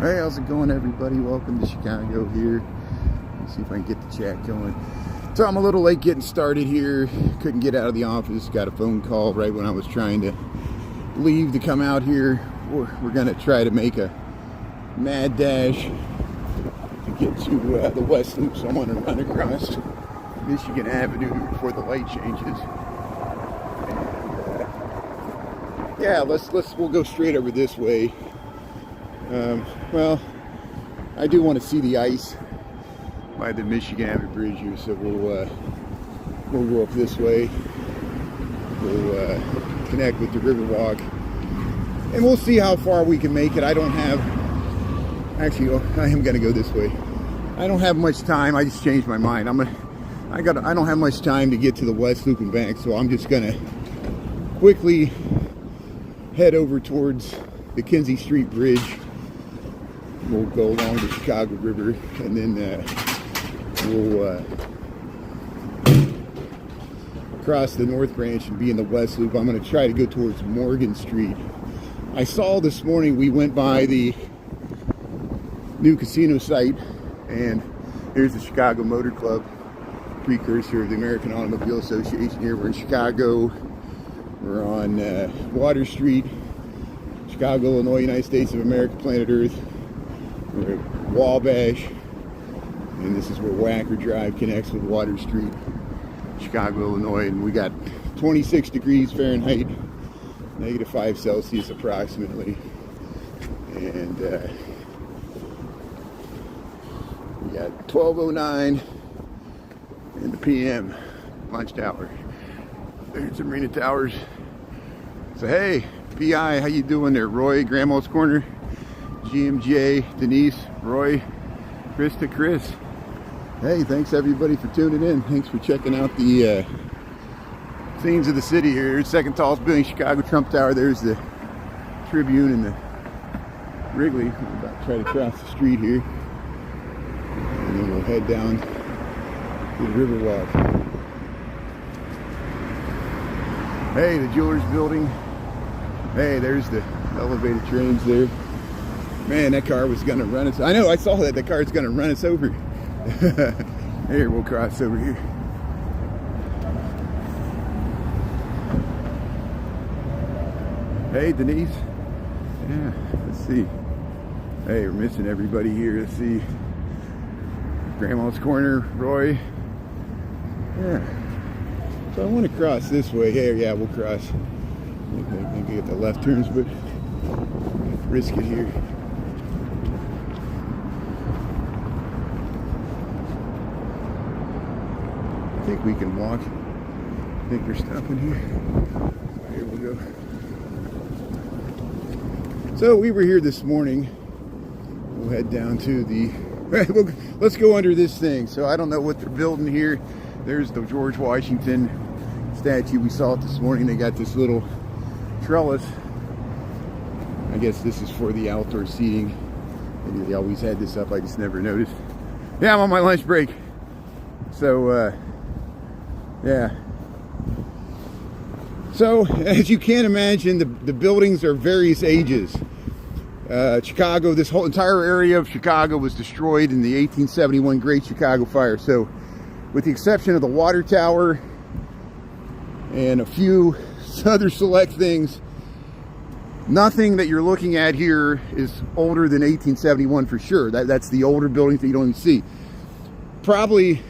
Hey, how's it going, everybody? Welcome to Chicago here. Let's see if I can get the chat going. So I'm a little late getting started here. Couldn't get out of the office. Got a phone call right when I was trying to leave to come out here. We're going to try to make a mad dash to get to the West Loop. So I'm going to run across Michigan Avenue before the light changes. And, yeah, we'll go straight over this way. Well, I do want to see the ice by the Michigan Avenue Bridge here, so we'll go up this way. We'll connect with the Riverwalk, and we'll see how far we can make it. I don't have, actually, I am going to go this way. I don't have much time. I just changed my mind. I don't have much time to get to the West Loop and back, so I'm just going to quickly head over towards the Kinzie Street Bridge. We'll go along the Chicago River, and then we'll cross the North Branch and be in the West Loop. I'm going to try to go towards Morgan Street. I saw this morning, we went by the new casino site, and here's the Chicago Motor Club, precursor of the American Automobile Association. Here we're in Chicago. We're on Water Street, Chicago, Illinois, United States of America, planet Earth. We're at Wabash, and this is where Wacker Drive connects with Water Street, Chicago, Illinois, and we got 26 degrees Fahrenheit, -5 Celsius approximately, and we got 12:09 in the PM, lunch hour. There's the Marina Towers. So hey, PI, how you doing there? Roy, Grandma's Corner, GMJ, Denise, Roy, Krista, Chris. Hey, thanks everybody for tuning in. Thanks for checking out the scenes of the city here. Second tallest building in Chicago, Trump Tower. There's the Tribune and the Wrigley. I'm about to try to cross the street here, and then we'll head down to the Riverwalk. Hey, the Jewelers Building. Hey, there's the elevated trains there. Man, that car was going to run us. I know, I saw that. The car's going to run us over. Here, we'll cross over here. Hey, Denise. Yeah, let's see. Hey, we're missing everybody here. Let's see. Grandma's Corner, Roy. Yeah. So I want to cross this way. Hey, yeah, we'll cross. I think I get the left turns, but risk it here. I think we can walk. I think we're stopping here. Here we go. So we were here this morning. We'll head down to the... let's go under this thing. So I don't know what they're building here. There's the George Washington statue. We saw it this morning. They got this little trellis. I guess this is for the outdoor seating. Maybe they always had this up. I just never noticed. Yeah, I'm on my lunch break. So, yeah. So, as you can imagine, the buildings are various ages. Chicago, this whole entire area of Chicago was destroyed in the 1871 Great Chicago Fire. So, with the exception of the water tower and a few other select things, nothing that you're looking at here is older than 1871 for sure. That's the older buildings that you don't even see. Probably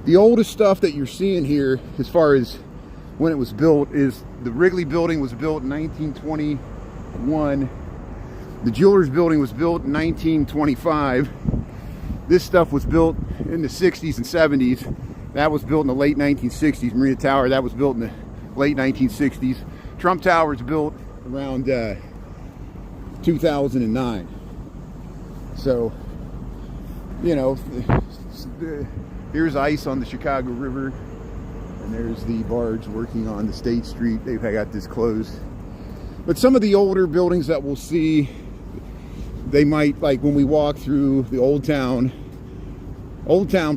the oldest stuff that you're seeing here, as far as when it was built, is the Wrigley building was built in 1921. The Jewelers building was built in 1925. This stuff was built in the 60s and 70s. That was built in the late 1960s. Marina Tower, that was built in the late 1960s. Trump Tower was built around 2009. So, you know, here's ice on the Chicago River, and there's the barge working on the State Street. They've got this closed. But some of the older buildings that we'll see, they might, like when we walk through the Old Town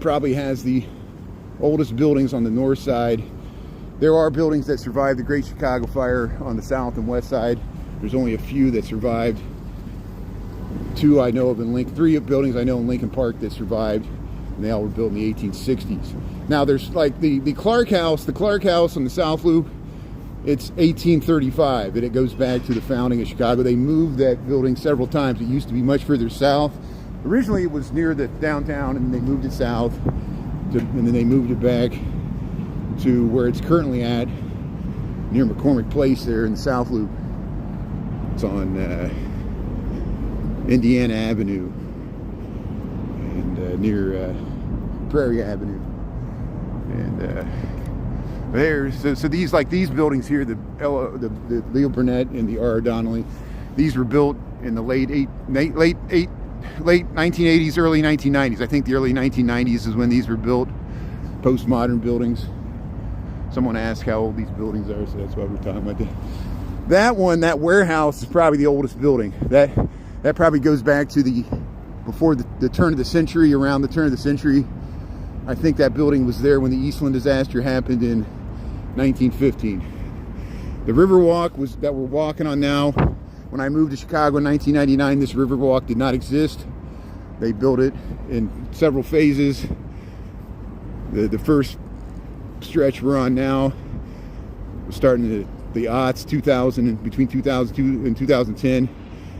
probably has the oldest buildings on the north side. There are buildings that survived the Great Chicago Fire on the south and west side. There's only a few that survived. two I know of in Lincoln, three buildings I know in Lincoln Park that survived, and they all were built in the 1860s. Now there's like the Clark House on the South Loop. It's 1835, and it goes back to the founding of Chicago. They moved that building several times. It used to be much further south. Originally it was near the downtown, and they moved it south, and then they moved it back to where it's currently at, near McCormick Place there in the South Loop. It's on Indiana Avenue and near Prairie Avenue. And so these buildings here, the Leo Burnett and the R. Donnelly, these were built in the late 1980s, early 1990s. I think the early 1990s is when these were built, postmodern buildings. Someone asked how old these buildings are, so that's why we're talking about that. That one, that warehouse, is probably the oldest building. That probably goes back to before the turn of the century, around the turn of the century. I think that building was there when the Eastland disaster happened in 1915. The Riverwalk that we're walking on now. When I moved to Chicago in 1999, this Riverwalk did not exist. They built it in several phases. The first stretch we're on now was starting the aughts, between 2002 and 2010,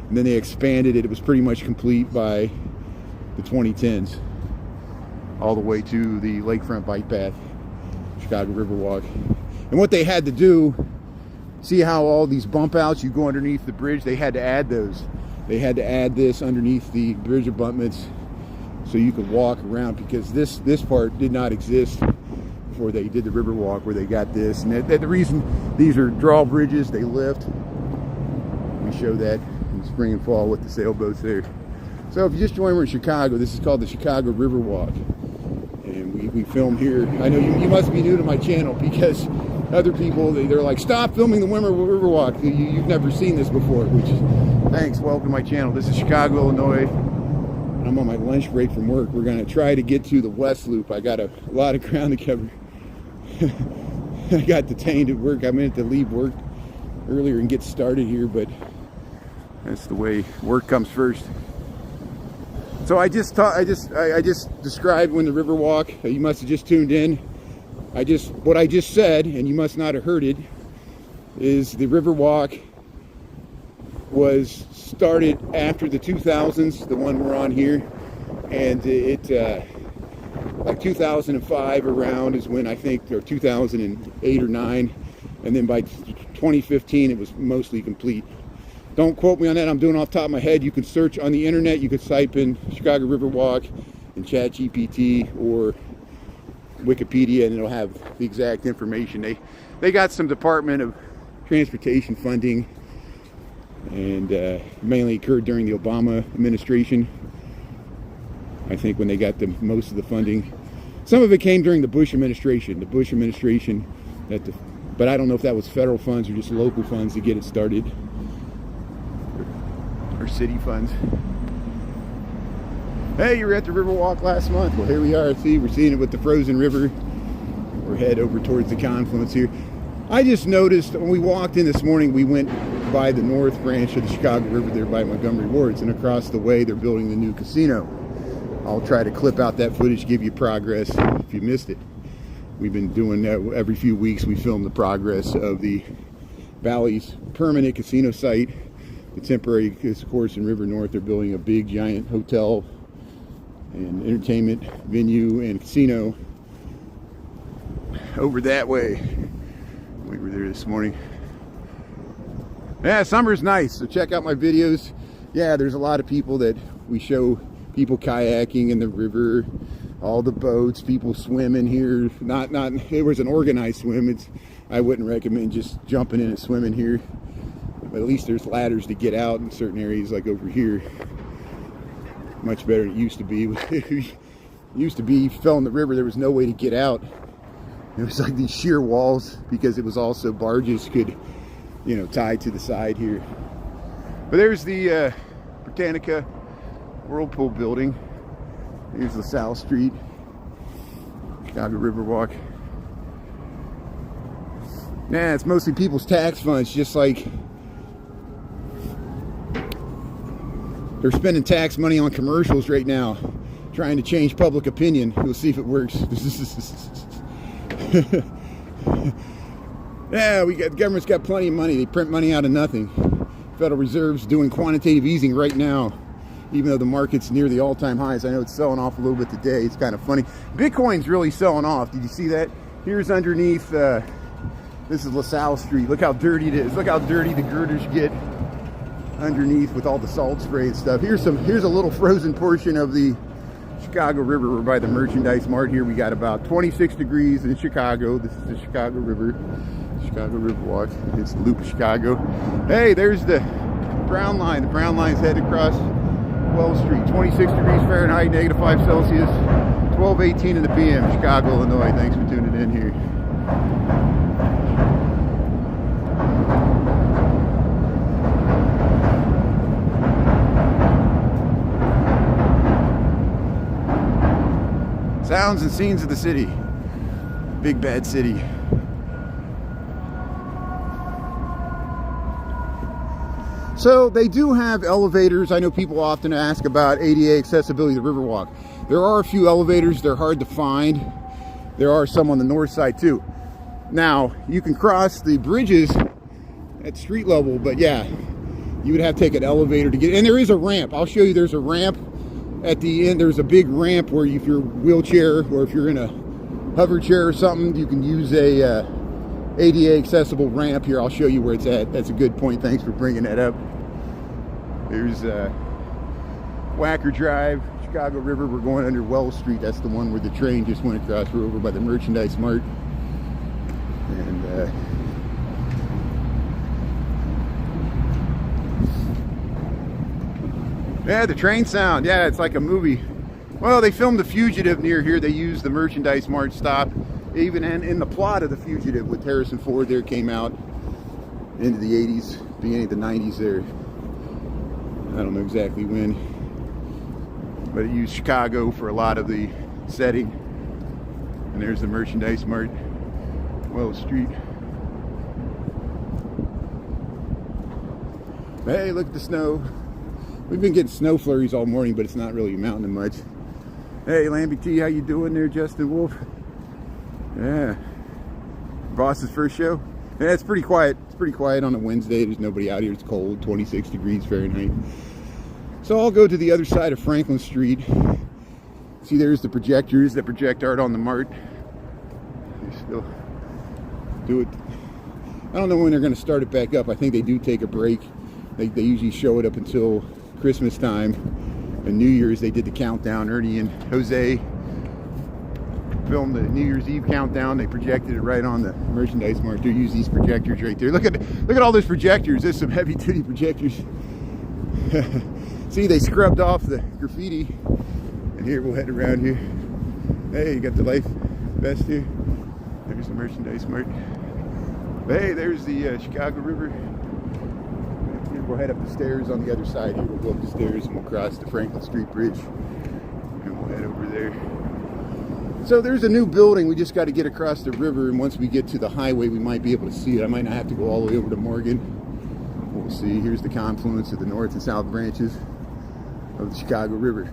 and then they expanded it. It was pretty much complete by the 2010s, all the way to the lakefront bike path, Chicago Riverwalk. And what they had to do, see how all these bump outs, you go underneath the bridge, they had to add those. They had to add this underneath the bridge abutments so you could walk around, because this part did not exist before they did the Riverwalk, where they got this. And the reason, these are drawbridges, they lift. We show that in spring and fall with the sailboats there. So if you just joined, we're in Chicago. This is called the Chicago Riverwalk, and we film here. I know you must be new to my channel, because other people, they're like, stop filming the Riverwalk. You've never seen this before, which is, thanks, welcome to my channel. This is Chicago, Illinois. I'm on my lunch break from work. We're gonna try to get to the West Loop. I got a lot of ground to cover. I got detained at work. I meant to leave work earlier and get started here, but that's the way work comes first. So I just described when the Riverwalk, you must have just tuned in. What I just said, and you must not have heard it, is the Riverwalk was started after the 2000s, the one we're on here, and like 2005 around is when I think, or 2008 or 9, and then by 2015 it was mostly complete. Don't quote me on that, I'm doing off the top of my head. You can search on the internet, you could type in Chicago Riverwalk and ChatGPT or Wikipedia, and it'll have the exact information. They got some Department of Transportation funding, and mainly occurred during the Obama administration. I think when they got most of the funding. Some of it came during the Bush administration. But I don't know if that was federal funds or just local funds to get it started, or city funds. Hey, you were at the Riverwalk last month. Well, here we are. See, we're seeing it with the frozen river. We're head over towards the Confluence here. I just noticed when we walked in this morning, we went by the north branch of the Chicago River there by Montgomery Wards, and across the way they're building the new casino. I'll try to clip out that footage, give you progress if you missed it. We've been doing that every few weeks. We film the progress of the Valley's permanent casino site. The temporary, of course, in River North, they're building a big giant hotel and entertainment venue and casino over that way. We were there this morning. Yeah, summer's nice, so check out my videos. Yeah, there's a lot of people that we show, people kayaking in the river, all the boats, people swimming here. Not it was an organized swim. I wouldn't recommend just jumping in and swimming here, but at least there's ladders to get out in certain areas, like over here. Much better than it used to be. It used to be, you fell in the river, there was no way to get out. It was like these sheer walls, because it was also barges could, tied to the side here. But there's the Britannica Whirlpool building. Here's the South Street, Chicago Riverwalk. Yeah, it's mostly people's tax funds, just like They're spending tax money on commercials right now, trying to change public opinion. We'll see if it works. Yeah, the government's got plenty of money. They print money out of nothing. Federal Reserve's doing quantitative easing right now, even though the market's near the all-time highs. I know it's selling off a little bit today. It's kind of funny. Bitcoin's really selling off. Did you see that? Here's underneath, this is LaSalle Street. Look how dirty it is. Look how dirty the girders get underneath with all the salt spray and stuff. Here's a little frozen portion of the Chicago River. We're by the Merchandise Mart here. We got about 26 degrees in Chicago. This is the Chicago River, Chicago Riverwalk. It's the Loop of Chicago. Hey, there's the Brown Line. The Brown Line's headed across Wells Street. 26 degrees Fahrenheit, -5 Celsius, 12:18 in the PM, Chicago, Illinois. Thanks for tuning in here. Sounds and scenes of the city. Big bad city. So they do have elevators. I know people often ask about ADA accessibility to the Riverwalk. There are a few elevators. They're hard to find. There are some on the north side too. Now, you can cross the bridges at street level, but yeah, you would have to take an elevator to get, and there is a ramp. I'll show you, there's a ramp at the end. There's a big ramp where if you're wheelchair or if you're in a hover chair or something, you can use a ADA accessible ramp here. I'll show you where it's at. That's a good point. Thanks for bringing that up. There's Wacker Drive, Chicago River. We're going under Wells Street. That's the one where the train just went across. We're over by the Merchandise Mart. And yeah, the train sound. Yeah, it's like a movie. Well, they filmed The Fugitive near here. They used the Merchandise Mart stop. Even in the plot of The Fugitive with Harrison Ford there, came out into the 80s, beginning of the 90s there. I don't know exactly when. But it used Chicago for a lot of the setting. And there's the Merchandise Mart, Wells Street. Hey, look at the snow. We've been getting snow flurries all morning, but it's not really amounting to much. Hey, Lambie T, how you doing there, Justin Wolf? Yeah. Boss's first show? Yeah, it's pretty quiet. It's pretty quiet on a Wednesday. There's nobody out here. It's cold, 26 degrees Fahrenheit. So I'll go to the other side of Franklin Street. See, there's the projectors that project art on the Mart. They still do it. I don't know when they're going to start it back up. I think they do take a break. They usually show it up until Christmas time. And New Year's, they did the countdown. Ernie and Jose filmed the New Year's Eve countdown. They projected it right on the Merchandise Mart. They use these projectors right there. Look at all those projectors. There's some heavy duty projectors. See, they scrubbed off the graffiti. And here, we'll head around here. Hey, you got the life vest here. There's the Merchandise Mart. Hey, there's the Chicago River. We'll head up the stairs on the other side here. We'll go up the stairs and we'll cross the Franklin Street Bridge. And we'll head over there. So there's a new building. We just got to get across the river, and once we get to the highway, we might be able to see it. I might not have to go all the way over to Morgan. We'll see. Here's the confluence of the north and south branches of the Chicago River.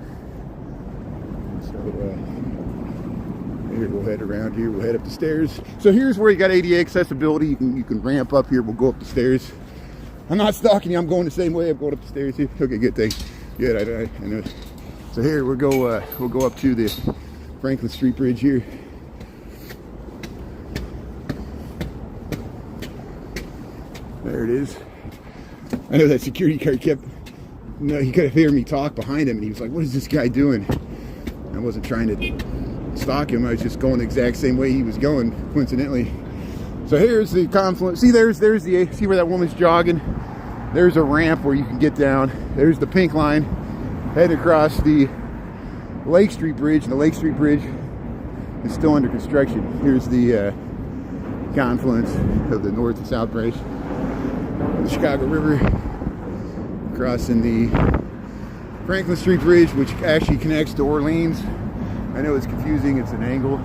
So here, we'll head around here. We'll head up the stairs. So here's where you got ADA accessibility. You can ramp up here. We'll go up the stairs. I'm not stalking you. I'm going the same way. I'm going up the stairs here. Okay, good thing. Good. I know. So here we'll go up to the Franklin Street Bridge here. There it is. I know that security guard he could hear me talk behind him, and he was like, "What is this guy doing?" I wasn't trying to stalk him. I was just going the exact same way he was going, coincidentally. So here's the confluence. See, see where that woman's jogging? There's a ramp where you can get down. There's the pink line heading across the Lake Street Bridge, and the Lake Street Bridge is still under construction. Here's the confluence of the north and south branch of the Chicago River, crossing the Franklin Street Bridge, which actually connects to Orleans. I know it's confusing. It's an angle.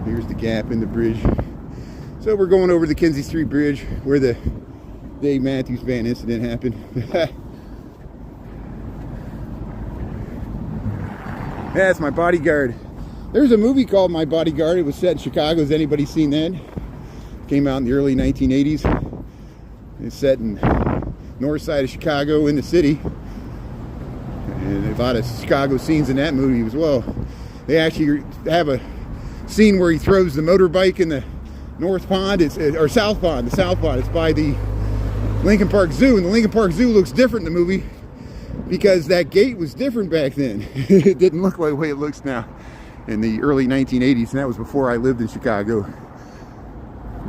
Here's the gap in the bridge. So we're going over the Kinsey Street Bridge where the Dave Matthews Band incident happened. That's My Bodyguard. There's a movie called My Bodyguard. It was set in Chicago. Has anybody seen that? Came out in the early 1980s. It's set in north side of Chicago in the city. And a lot of Chicago scenes in that movie as well. They actually have a scene where he throws the motorbike in the North Pond, or South Pond, the South Pond. It's by the Lincoln Park Zoo, and the Lincoln Park Zoo looks different in the movie because that gate was different back then. It didn't look like the way it looks now in the early 1980s, and that was before I lived in Chicago.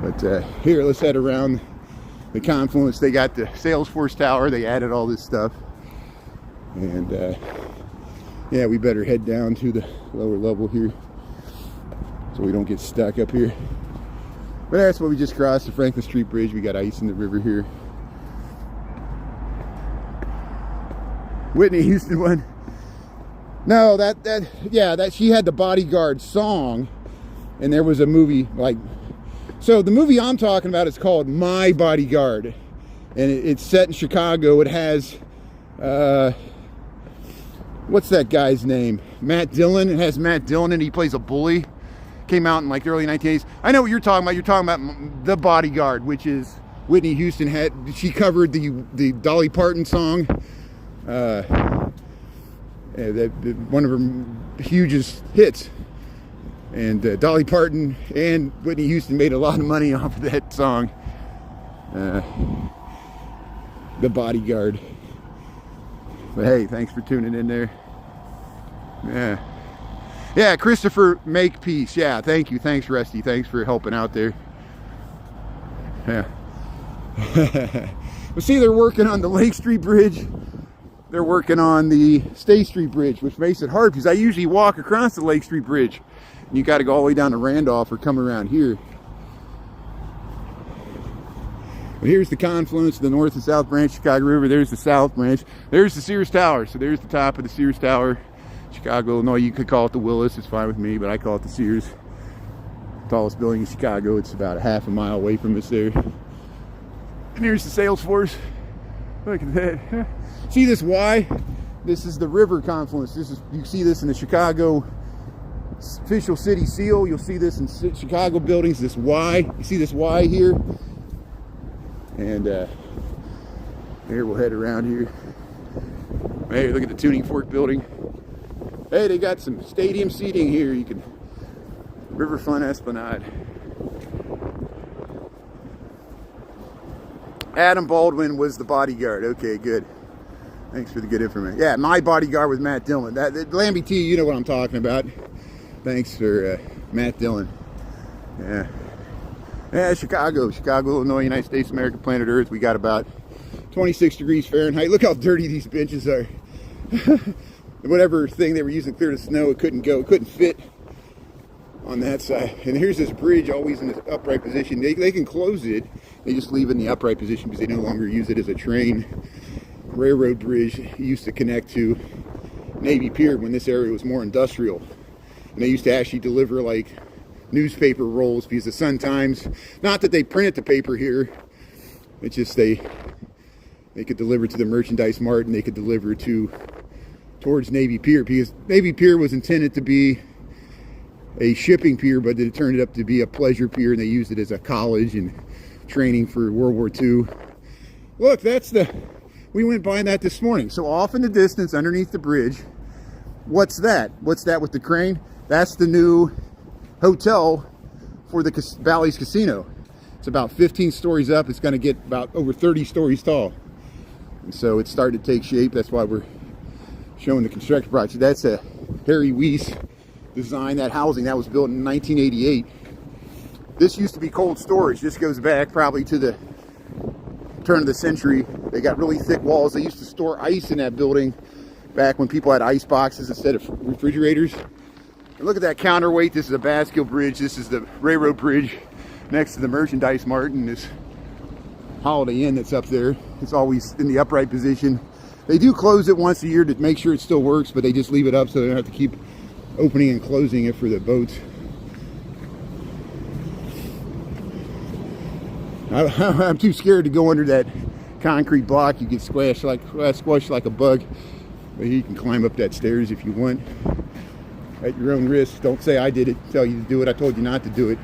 But here, let's head around the Confluence. They got the Salesforce Tower. They added all this stuff. And yeah, we better head down to the lower level here so we don't get stuck up here. But that's what we just crossed, the Franklin Street Bridge. We got ice in the river here. Whitney Houston one. No, that she had the Bodyguard song, and there was a movie like, so the movie I'm talking about is called My Bodyguard, and it's set in Chicago. It has what's that guy's name? Matt Dillon. It has Matt Dillon and he plays a bully. Came out in like the early 1980s. I know what you're talking about. You're talking about The Bodyguard, which is Whitney Houston had. She covered the Dolly Parton song. One of her hugest hits. And Dolly Parton and Whitney Houston made a lot of money off of that song. The Bodyguard. But hey, thanks for tuning in there. Yeah, Christopher Makepeace. Yeah, thank you. Thanks, Rusty. Thanks for helping out there. Yeah. Well, see, they're working on the Lake Street Bridge. They're working on the State Street Bridge, which makes it hard because I usually walk across the Lake Street Bridge. And you got to go all the way down to Randolph or come around here. But here's the Confluence, the North and South Branch, Chicago River. There's the South Branch. There's the Sears Tower. So there's the top of the Sears Tower. Chicago, Illinois. You could call it the Willis. It's fine with me, but I call it the Sears. Tallest building in Chicago. It's about a half a mile away from us there. And here's the Salesforce. Look at that. See this Y? This is the river confluence. You see this in the Chicago official city seal. You'll see this in Chicago buildings, this Y. You see this Y here? And here, we'll head around here. Hey, look at the Tuning Fork building. Hey, they got some stadium seating here. You can Riverfront Esplanade. Adam Baldwin was the bodyguard. Okay, good. Thanks for the good information. Yeah, My Bodyguard was Matt Dillon. That Lambie T, you know what I'm talking about. Thanks for Matt Dillon. Yeah. Yeah, Chicago, Illinois, United States, America, planet Earth. We got about 26 degrees Fahrenheit. Look how dirty these benches are. Whatever thing they were using to clear the snow, it couldn't go. It couldn't fit on that side. And here's this bridge always in this upright position. They can close it. They just leave it in the upright position because they no longer use it as a train. Railroad bridge. It used to connect to Navy Pier when this area was more industrial. And they used to actually deliver like newspaper rolls because the Sun-Times, not that they printed the paper here, it's just they could deliver to the merchandise mart and they could deliver towards Navy Pier, because Navy Pier was intended to be a shipping pier, but it turned up to be a pleasure pier, and they used it as a college and training for World War II. Look, we went by that this morning. So off in the distance underneath the bridge, what's that? What's that with the crane? That's the new hotel for the Bally's Casino. It's about 15 stories up. It's going to get about over 30 stories tall. And so it's starting to take shape. That's why we're showing the construction project. That's a Harry Weiss design. That housing, that was built in 1988. This used to be cold storage. This goes back probably to the turn of the century. They got really thick walls. They used to store ice in that building back when people had ice boxes instead of refrigerators. And look at that counterweight. This is a Basquiat Bridge. This is the railroad bridge next to the merchandise mart, and this Holiday Inn that's up there. It's always in the upright position. They do close it once a year to make sure it still works, but they just leave it up so they don't have to keep opening and closing it for the boats. I'm too scared to go under that concrete block. You get squashed like a bug. But you can climb up that stairs if you want at your own risk. Don't say I did it. Tell you to do it. I told you not to do it.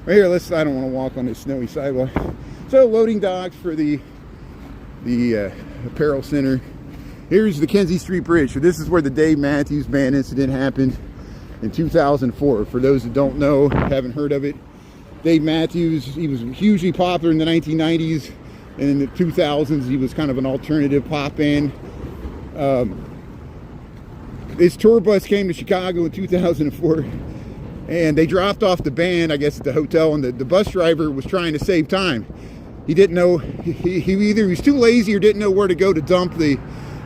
Right here, I don't want to walk on this snowy sidewalk. So loading docks for the apparel center. Here's the Kinzie Street Bridge. So this is where the Dave Matthews Band incident happened in 2004. For those that don't know, haven't heard of it, Dave Matthews, he was hugely popular in the 1990s, and in the 2000s he was kind of an alternative pop band. His tour bus came to Chicago in 2004, and they dropped off the band, I guess, at the hotel, and the bus driver was trying to save time. He didn't know, he either was too lazy or didn't know where to go to dump the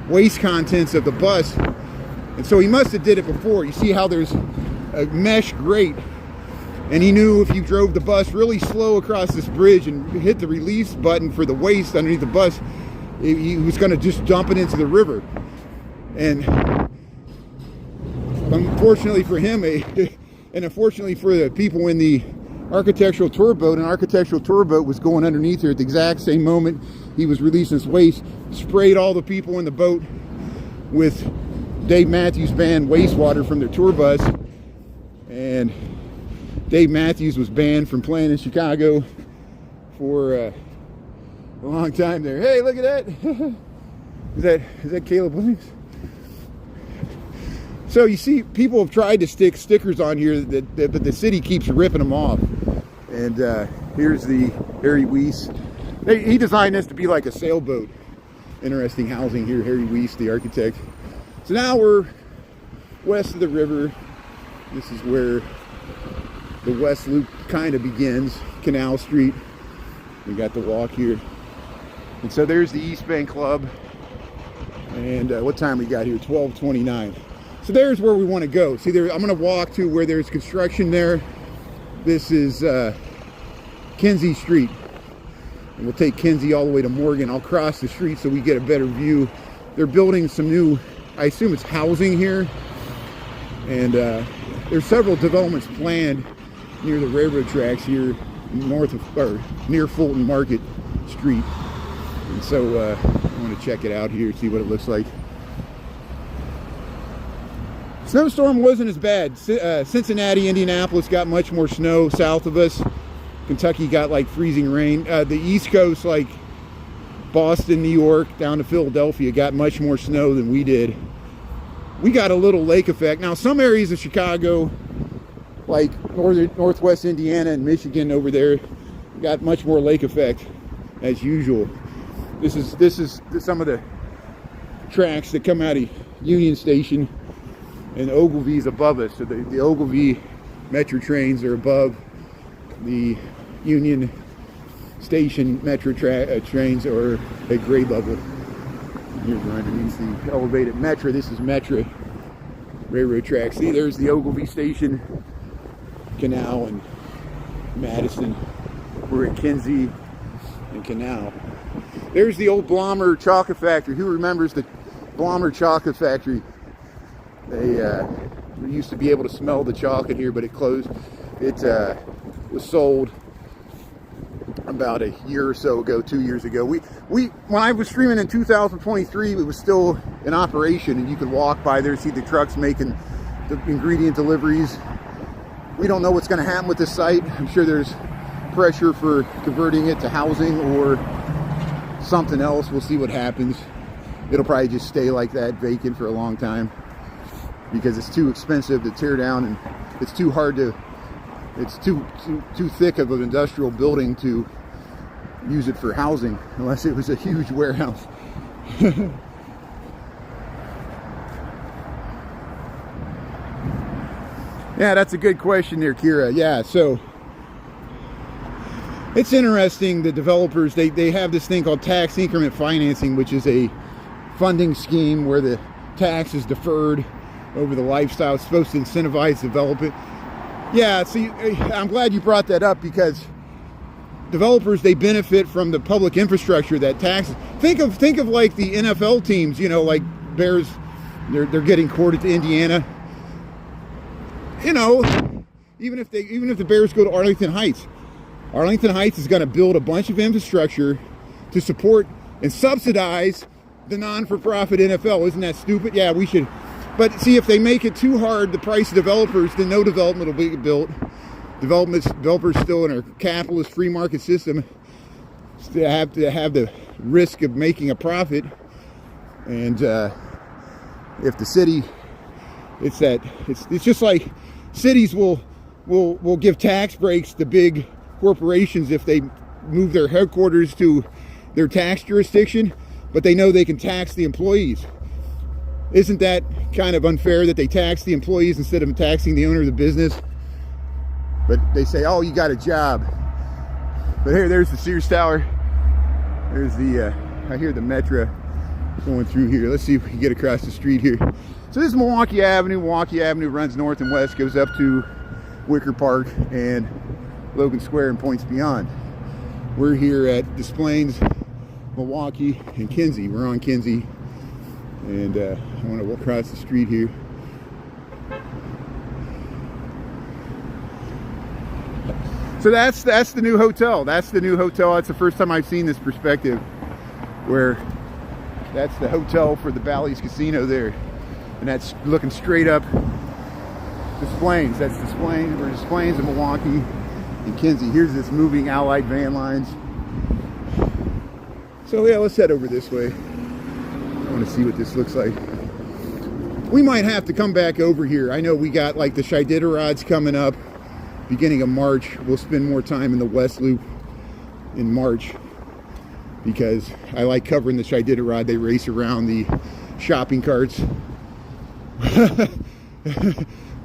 waste contents of the bus, and so he must have did it before. You see how there's a mesh grate, and he knew if you drove the bus really slow across this bridge and hit the release button for the waste underneath the bus, he was going to just dump it into the river. And unfortunately for him, and unfortunately for the people in the architectural tour boat, an architectural tour boat was going underneath here at the exact same moment he was releasing his waste, sprayed all the people in the boat with Dave Matthews Band wastewater from their tour bus, and Dave Matthews was banned from playing in Chicago for a long time there. Hey, look at that. Is that Caleb Williams? So you see, people have tried to stick stickers on here, but the city keeps ripping them off. And here's the Harry Weiss. He designed this to be like a sailboat. Interesting housing here, Harry Weiss, the architect. So now we're west of the river. This is where the West Loop kind of begins, Canal Street. We got the walk here. And so there's the East Bank Club. And what time we got here? 12:29. So there's where we want to go. See, I'm going to walk to where there's construction there. This is Kinzie Street. And we'll take Kinzie all the way to Morgan. I'll cross the street so we get a better view. They're building some new, I assume it's housing here. And there's several developments planned near the railroad tracks here near Fulton Market Street. And so I want to check it out here, see what it looks like. Snowstorm wasn't as bad. Cincinnati, Indianapolis got much more snow south of us. Kentucky got like freezing rain. The East Coast, like Boston, New York, down to Philadelphia, got much more snow than we did. We got a little lake effect. Now, some areas of Chicago, like northwest Indiana and Michigan over there, got much more lake effect as usual. This is some of the tracks that come out of Union Station. And Ogilvy's above us, so the Ogilvy Metro trains are above the Union Station Metro trains, or at grade level. Here we're underneath the elevated Metro. This is Metro railroad tracks. See, there's the Ogilvy Station, Canal, and Madison. We're at Kinzie and Canal. There's the old Blommer chocolate factory. Who remembers the Blommer chocolate factory? We used to be able to smell the chocolate here, but it closed. It was sold about a year or so ago, 2 years ago. When I was streaming in 2023, it was still in operation, and you could walk by there, see the trucks making the ingredient deliveries. We don't know what's going to happen with this site. I'm sure there's pressure for converting it to housing or something else. We'll see what happens. It'll probably just stay like that, vacant for a long time, because it's too expensive to tear down, and it's too hard to, it's too thick of an industrial building to use it for housing, unless it was a huge warehouse. Yeah, that's a good question there, Kira. Yeah, so it's interesting. The developers, they have this thing called tax increment financing, which is a funding scheme where the tax is deferred over the lifestyle. It's supposed to incentivize development. Yeah, see, I'm glad you brought that up, because developers, they benefit from the public infrastructure that taxes. Think of like the NFL teams, you know, like Bears, they're getting courted to Indiana. You know, even if the Bears go to Arlington Heights, Arlington Heights is going to build a bunch of infrastructure to support and subsidize the non-for-profit NFL. Isn't that stupid? Yeah, we should. But see, if they make it too hard, the price of developers, then no development will be built. Developers still in our capitalist free market system have to have the risk of making a profit. And if the city, it's just like cities will give tax breaks to big corporations if they move their headquarters to their tax jurisdiction, but they know they can tax the employees. Isn't that kind of unfair that they tax the employees instead of taxing the owner of the business? But they say, oh, you got a job. But here, there's the Sears Tower. There's the, I hear the Metro going through here. Let's see if we can get across the street here. So this is Milwaukee Avenue. Milwaukee Avenue runs north and west, goes up to Wicker Park and Logan Square and points beyond. We're here at Des Plaines, Milwaukee, and Kinsey. We're on Kinsey. And I want to walk across the street here. So that's the new hotel. That's the new hotel. That's the first time I've seen this perspective, where that's the hotel for the Bally's Casino there, and that's looking straight up Des Plaines. That's Des Plaines. We're Des Plaines in Milwaukee and Kinsey. Here's this moving Allied van lines. So yeah, let's head over this way. I want to see what this looks like. We might have to come back over here. I know we got like the Shiditarods coming up beginning of March. We'll spend more time in the West Loop in March because I like covering the Shiditarod. They race around the shopping carts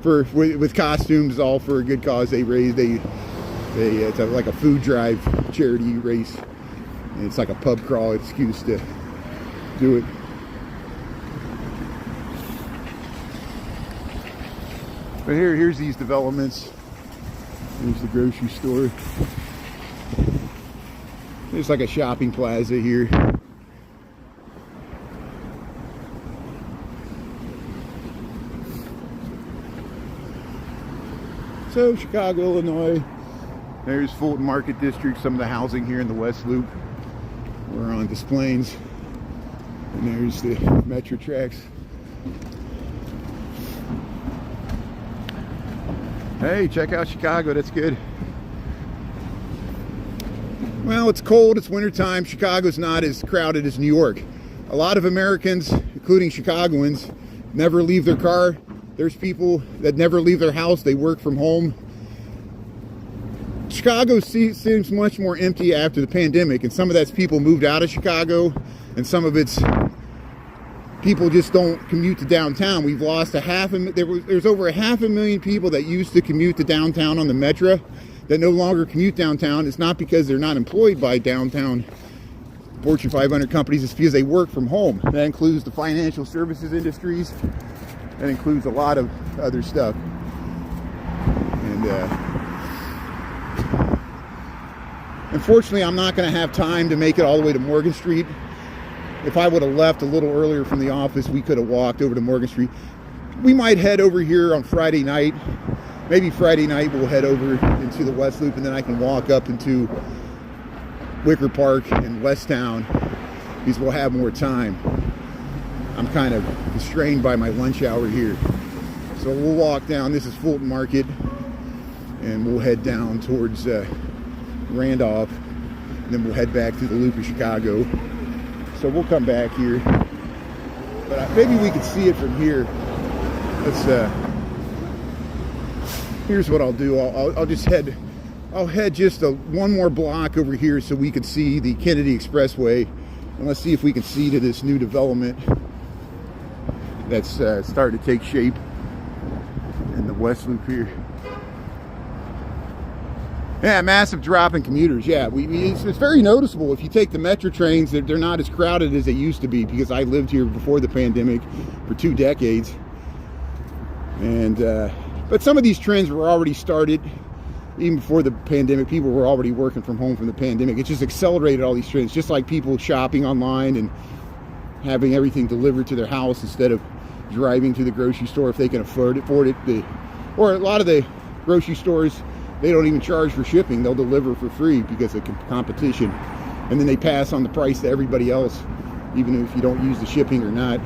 with costumes, all for a good cause. It's like a food drive charity race, and it's like a pub crawl excuse to do it. But here's these developments. There's the grocery store. There's like a shopping plaza here. So Chicago, Illinois. There's Fulton Market District, some of the housing here in the West Loop. We're on Des Plaines. And there's the metro tracks. Hey, check out Chicago, that's good. Well, it's cold, it's wintertime. Chicago's not as crowded as New York. A lot of Americans, including Chicagoans, never leave their car. There's people that never leave their house, they work from home. Chicago seems much more empty after the pandemic, and some of that's people moved out of Chicago, and some of it's people just don't commute to downtown. We've lost there's over 500,000 people that used to commute to downtown on the Metro that no longer commute downtown. It's not because they're not employed by downtown Fortune 500 companies, it's because they work from home. That includes the financial services industries. That includes a lot of other stuff. And unfortunately, I'm not going to have time to make it all the way to Morgan Street. If I would have left a little earlier from the office, we could have walked over to Morgan Street. We might head over here on Friday night. Maybe Friday night we'll head over into the West Loop, and then I can walk up into Wicker Park and Westtown because we'll have more time. I'm kind of constrained by my lunch hour here. So we'll walk down. This is Fulton Market, and we'll head down towards Randolph, and then we'll head back through the loop of Chicago. So we'll come back here, but maybe we could see it from here. Here's what I'll do. I'll head just one more block over here so we can see the Kennedy Expressway, and let's see if we can see to this new development that's starting to take shape in the West Loop here. Yeah, massive drop in commuters. Yeah, it's very noticeable. If you take the metro trains, they're not as crowded as they used to be because I lived here before the pandemic for 2 decades. And but some of these trends were already started even before the pandemic. People were already working from home from the pandemic. It just accelerated all these trends, just like people shopping online and having everything delivered to their house instead of driving to the grocery store if they can afford it. Or a lot of the grocery stores they don't even charge for shipping. They'll deliver for free because of competition. And then they pass on the price to everybody else, even if you don't use the shipping or not.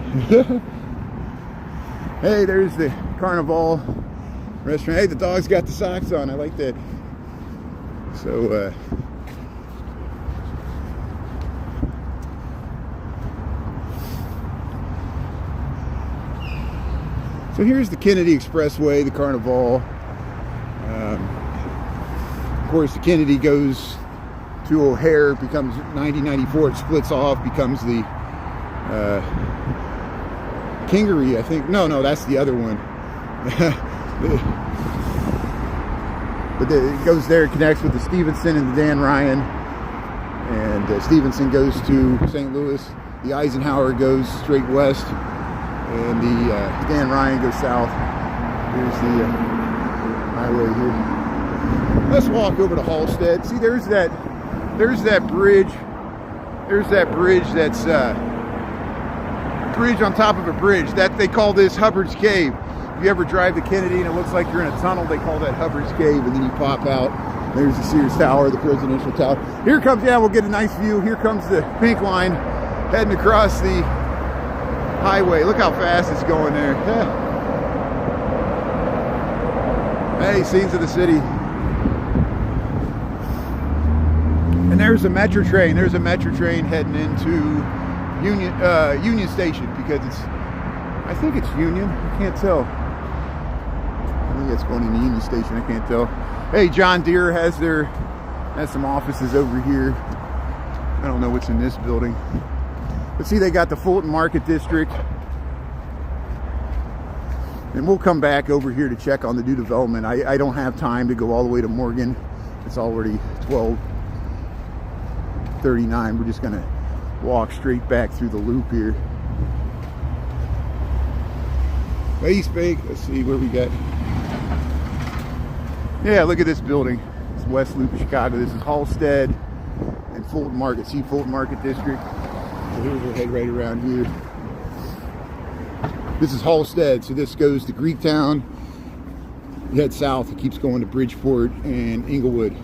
Hey, there's the Carnival restaurant. Hey, the dog's got the socks on. I like that. So, so here's the Kennedy Expressway, the Carnival. Of course, the Kennedy goes to O'Hare, becomes 9094. It splits off, becomes the Kingery, I think. No, that's the other one. But it goes there, it connects with the Stevenson and the Dan Ryan. And Stevenson goes to St. Louis. The Eisenhower goes straight west. And the Dan Ryan goes south. Here's the highway here. Let's walk over to Halstead. See, there's that bridge. There's that bridge that's bridge on top of a bridge. That they call this Hubbard's Cave. If you ever drive to Kennedy and it looks like you're in a tunnel, they call that Hubbard's Cave, and then you pop out. There's the Sears Tower, the presidential tower. Here comes, yeah, we'll get a nice view. Here comes the pink line heading across the highway. Look how fast it's going there. Hey, scenes of the city. And there's a metro train. There's a metro train heading into Union Station, because it's, I think it's Union. I can't tell. I think it's going into Union Station. I can't tell. Hey, John Deere has some offices over here. I don't know what's in this building. But see, they got the Fulton Market District. And we'll come back over here to check on the new development. I don't have time to go all the way to Morgan. It's already 12:39. We're just gonna walk straight back through the loop here. East Bank, let's see where we got. Yeah, look at this building. It's West Loop of Chicago. This is Halstead and Fulton Market. See, Fulton Market District. So here's our head right around here. This is Halstead, so this goes to Greektown. You head south, it keeps going to Bridgeport and Inglewood.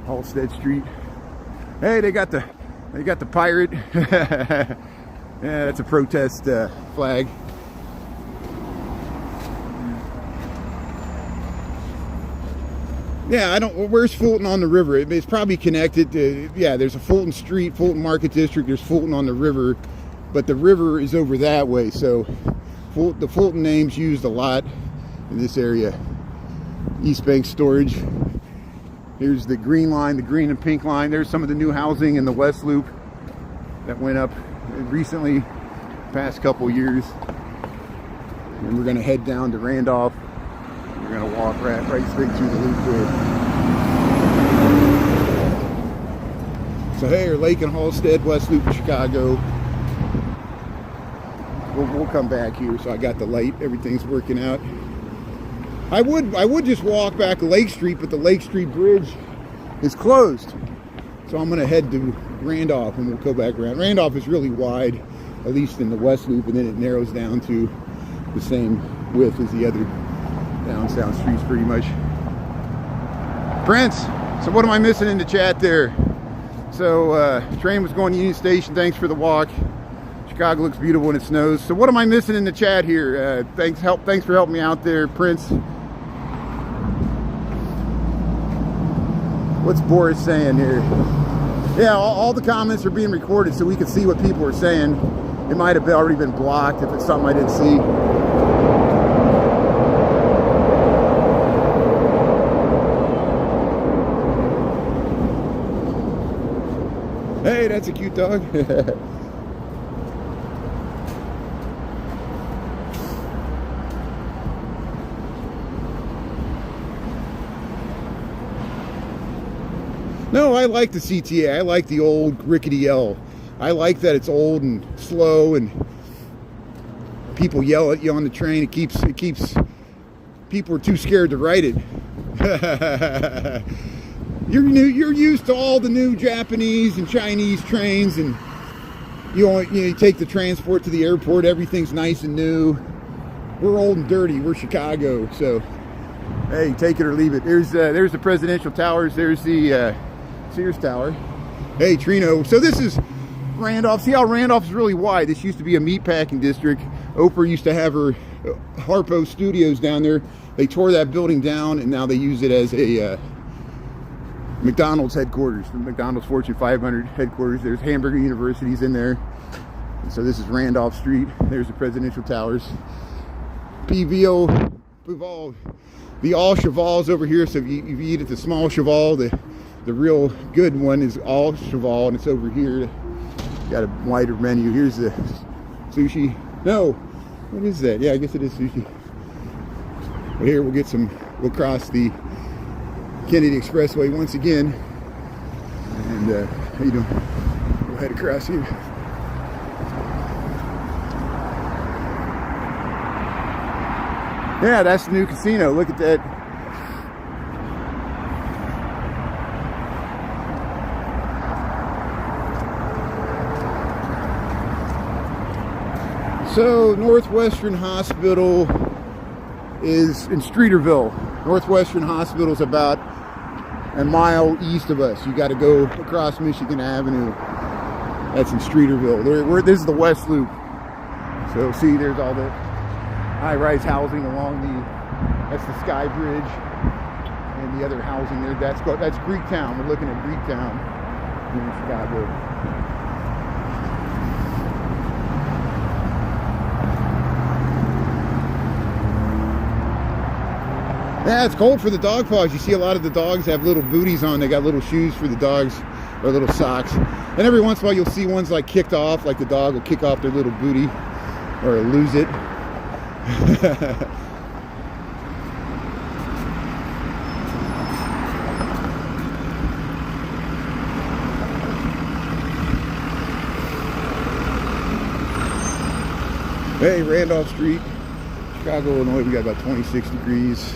Halstead Street. Hey, they got the pirate. Yeah, that's a protest flag. Yeah, where's Fulton on the river? It's probably connected to, yeah, there's a Fulton Street, Fulton Market District, there's Fulton on the river, but the river is over that way, so the Fulton name's used a lot in this area. East Bank Storage. Here's the green line, the green and pink line. There's some of the new housing in the West Loop that went up recently, past couple years. And we're gonna head down to Randolph. We're gonna walk right straight through the loop there. So hey, Lake and Halstead, West Loop of Chicago. We'll come back here. So I got the light, everything's working out. I would just walk back to Lake Street, but the Lake Street Bridge is closed. So I'm gonna head to Randolph and we'll go back around. Randolph is really wide, at least in the West Loop, and then it narrows down to the same width as the other down-south streets pretty much. Prince, so what am I missing in the chat there? So train was going to Union Station. Thanks for the walk. Chicago looks beautiful when it snows. So what am I missing in the chat here? Thanks for helping me out there, Prince. What's Boris saying here? Yeah, all the comments are being recorded so we can see what people are saying. It might have already been blocked if it's something I didn't see. Hey, that's a cute dog. No, I like the CTA. I like the old rickety L. I like that it's old and slow and people yell at you on the train. It keeps people are too scared to ride it. You're used to all the new Japanese and Chinese trains, and you take the transport to the airport, everything's nice and new. We're old and dirty, we're Chicago, so Hey, take it or leave it. There's the presidential towers. There's the Sears Tower. Hey, Trino. So this is Randolph. See how Randolph is really wide. This used to be a meatpacking district. Oprah used to have her Harpo Studios down there. They tore that building down, and now they use it as a McDonald's headquarters. The McDonald's Fortune 500 headquarters. There's Hamburger Universities in there. And so this is Randolph Street. There's the presidential towers. PVO, the all Cheval's over here. So if you eat at the small Cheval, the real good one is all Cheval, and it's over here. Got a wider menu. Here's the sushi. No, what is that? Yeah, I guess it is sushi. But here we'll cross the Kennedy Expressway once again. And how you doing? We'll head across here. Yeah, that's the new casino. Look at that. So Northwestern Hospital is in Streeterville. Northwestern Hospital is about a mile east of us. You got to go across Michigan Avenue. That's in Streeterville. This is the West Loop. So see, there's all the high-rise housing along that's the Sky Bridge, and the other housing there. That's Greektown. We're looking at Greektown here in Chicago. Yeah, it's cold for the dog paws. You see a lot of the dogs have little booties on. They got little shoes for the dogs, or little socks. And every once in a while you'll see ones like kicked off, like the dog will kick off their little booty or lose it. Hey, Randolph Street, Chicago, Illinois. We got about 26 degrees.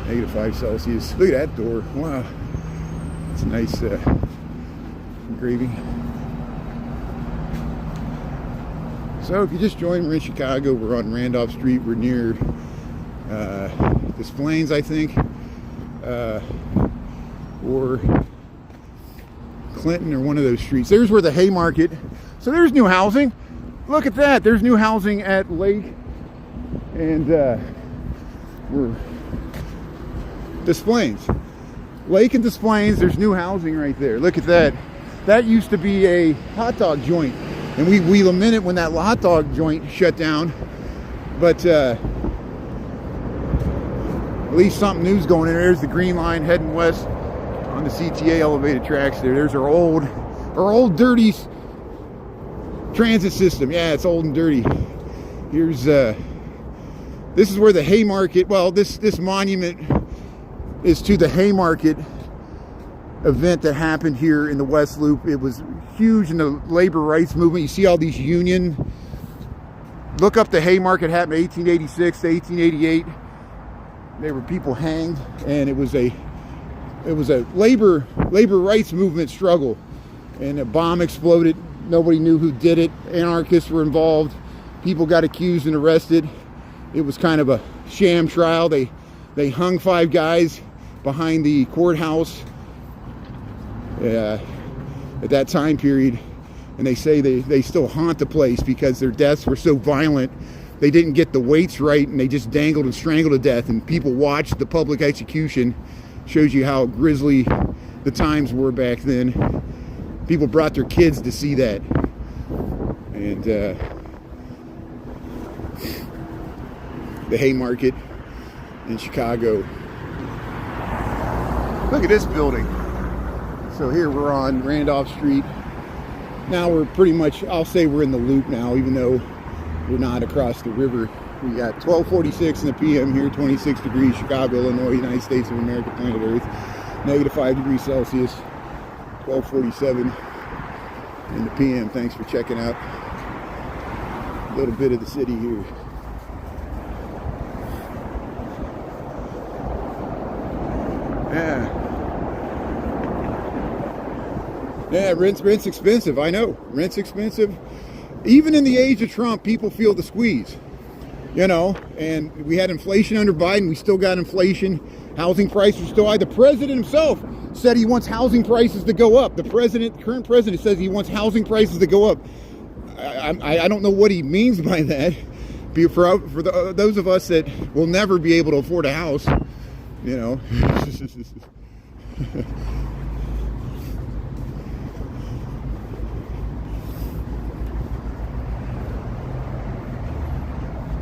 -5 Celsius. Look at that door. Wow. It's a nice engraving. So if you just joined, we're in Chicago. We're on Randolph Street. We're near Des Plaines, I think. Or Clinton, or one of those streets. There's where the Haymarket. So there's new housing. Look at that. There's new housing at Lake. And we're Des Plaines. Lake and Des Plaines, there's new housing right there. Look at that. That used to be a hot dog joint. And we lamented when that hot dog joint shut down. But at least something new's going in there. There's the Green Line heading west on the CTA elevated tracks there. There's our old dirty transit system. Yeah, it's old and dirty. Here's this is where the Haymarket, well, this monument is to the Haymarket event that happened here in the West Loop. It was huge in the labor rights movement. You see all these union. Look up the Haymarket. Happened 1886 to 1888. There were people hanged, and it was a labor rights movement struggle. And a bomb exploded. Nobody knew who did it. Anarchists were involved. People got accused and arrested. It was kind of a sham trial. They hung 5 guys behind the courthouse at that time period, and they say they still haunt the place because their deaths were so violent. They didn't get the weights right, and they just dangled and strangled to death, and people watched the public execution. Shows you how grisly the times were back then. People brought their kids to see that. And the Haymarket in Chicago. Look at this building. So here we're on Randolph Street. Now we're pretty much, I'll say we're in the loop now, even though we're not across the river. We got 12:46 in the PM here, 26 degrees, Chicago, Illinois, United States of America, planet Earth. -5 degrees Celsius, 12:47 in the PM. Thanks for checking out a little bit of the city here. Yeah, rent's expensive. I know, rent's expensive. Even in the age of Trump, people feel the squeeze. you know, and we had inflation under Biden. We still got inflation. Housing prices are still high. The president himself said he wants housing prices to go up. The current president says he wants housing prices to go up. I don't know what he means by that. For those of us that will never be able to afford a house, you know.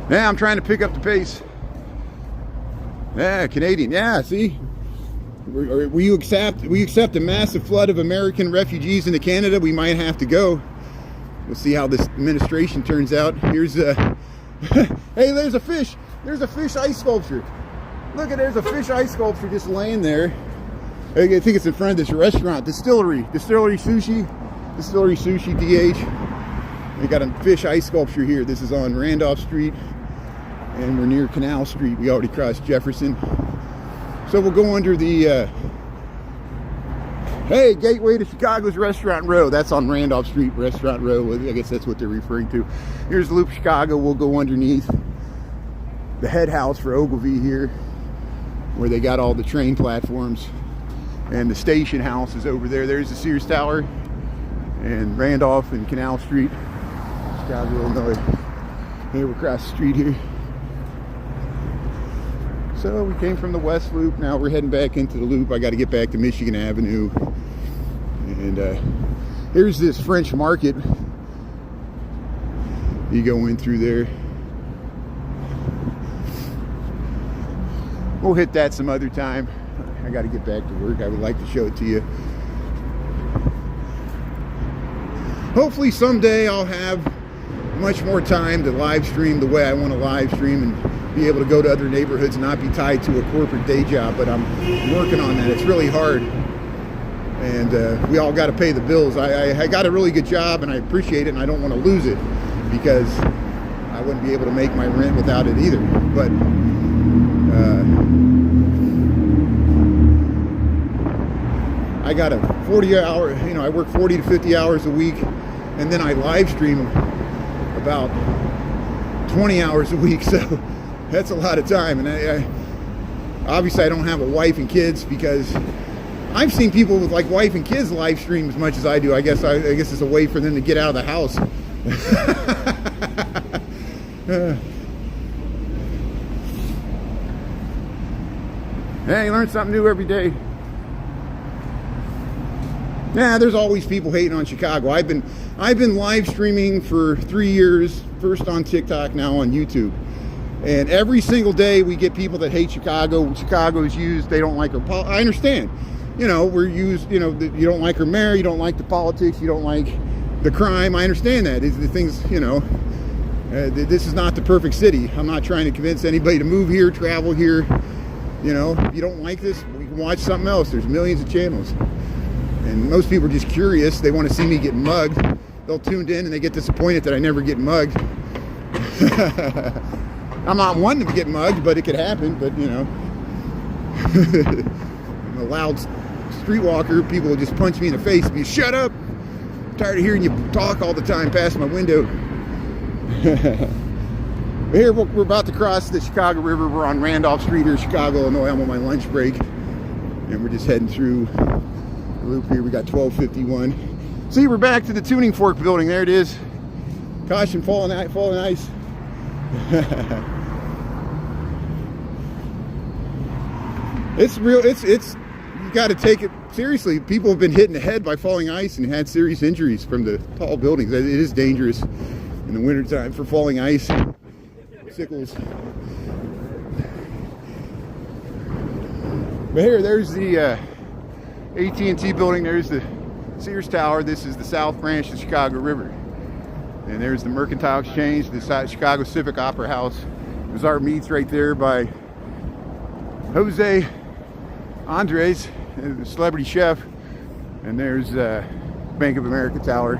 Yeah, I'm trying to pick up the pace. Yeah, Canadian. Yeah, see, will you accept a massive flood of American refugees into Canada? We might have to go. We'll see how this administration turns out. Here's a hey, there's a fish. There's a fish ice sculpture. Look at, there's a fish ice sculpture just laying there. I think it's in front of this restaurant, Distillery Sushi, DH. They got a fish ice sculpture here. This is on Randolph Street, and we're near Canal Street. We already crossed Jefferson. So we'll go under the, hey, gateway to Chicago's Restaurant Row. That's on Randolph Street, Restaurant Row. I guess that's what they're referring to. Here's Loop Chicago. We'll go underneath the head house for Ogilvy here, where they got all the train platforms. And the station house is over there. There's the Sears Tower and Randolph and Canal Street, Chicago, Illinois. Here we're across the street here. So we came from the West Loop. Now we're heading back into the Loop. I got to get back to Michigan Avenue. And here's this French market. You go in through there. We'll hit that some other time. I got to get back to work. I would like to show it to you. Hopefully someday I'll have much more time to live stream the way I want to live stream and be able to go to other neighborhoods and not be tied to a corporate day job. But I'm working on that. It's really hard. And we all got to pay the bills. I got a really good job and I appreciate it, and I don't want to lose it because I wouldn't be able to make my rent without it either. But I got a 40-hour, you know, I work 40 to 50 hours a week, and then I live stream about 20 hours a week, so that's a lot of time. And I obviously I don't have a wife and kids, because I've seen people with like wife and kids live stream as much as I do. I guess it's a way for them to get out of the house. Hey, you learn something new every day. Yeah, there's always people hating on Chicago. I've been live streaming for 3 years, first on TikTok, now on YouTube. And every single day we get people that hate Chicago. Chicago is used, they don't like her. I understand. You know, we're used, you know, you don't like her mayor, you don't like the politics, you don't like the crime. I understand that. These are the things, you know, this is not the perfect city. I'm not trying to convince anybody to move here, travel here. You know, if you don't like this, we can watch something else. There's millions of channels. And most people are just curious. They want to see me get mugged. They'll tune in and they get disappointed that I never get mugged. I'm not one to get mugged, but it could happen. But, you know, I'm a loud streetwalker. People will just punch me in the face and be, shut up. I'm tired of hearing you talk all the time past my window. Here, we're about to cross the Chicago River. We're on Randolph Street here, Chicago, Illinois. I'm on my lunch break. And we're just heading through loop here. We got 1251. See, we're back to the tuning fork building. There it is. Caution, falling ice. It's real. It's you got to take it seriously. People have been hit in the head by falling ice and had serious injuries from the tall buildings. It is dangerous in the wintertime for falling ice. Sickles. But here, there's the AT&T building. There's the Sears Tower. This is the South Branch of the Chicago River. And there's the Mercantile Exchange, the Chicago Civic Opera House. There's our meets right there by Jose Andres, the celebrity chef. And there's Bank of America Tower.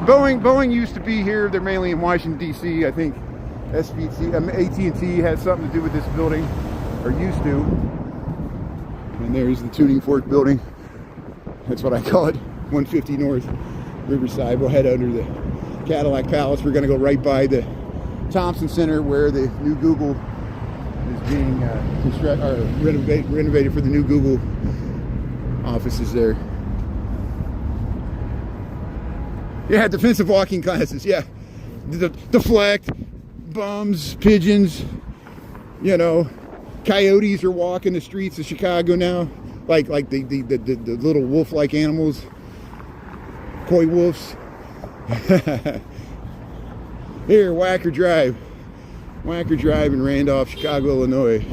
Boeing used to be here. They're mainly in Washington, D.C. I think AT&T has something to do with this building, or used to. And there's the tuning fork building. That's what I call it. 150 North Riverside. We'll head under the Cadillac Palace. We're going to go right by the Thompson Center, where the new Google is being renovated for the new Google offices there. Yeah, defensive walking classes. Yeah, deflect, bums, pigeons. You know, coyotes are walking the streets of Chicago now, like the little wolf-like animals, coy wolves. Here, Wacker Drive in Randolph, Chicago, Illinois.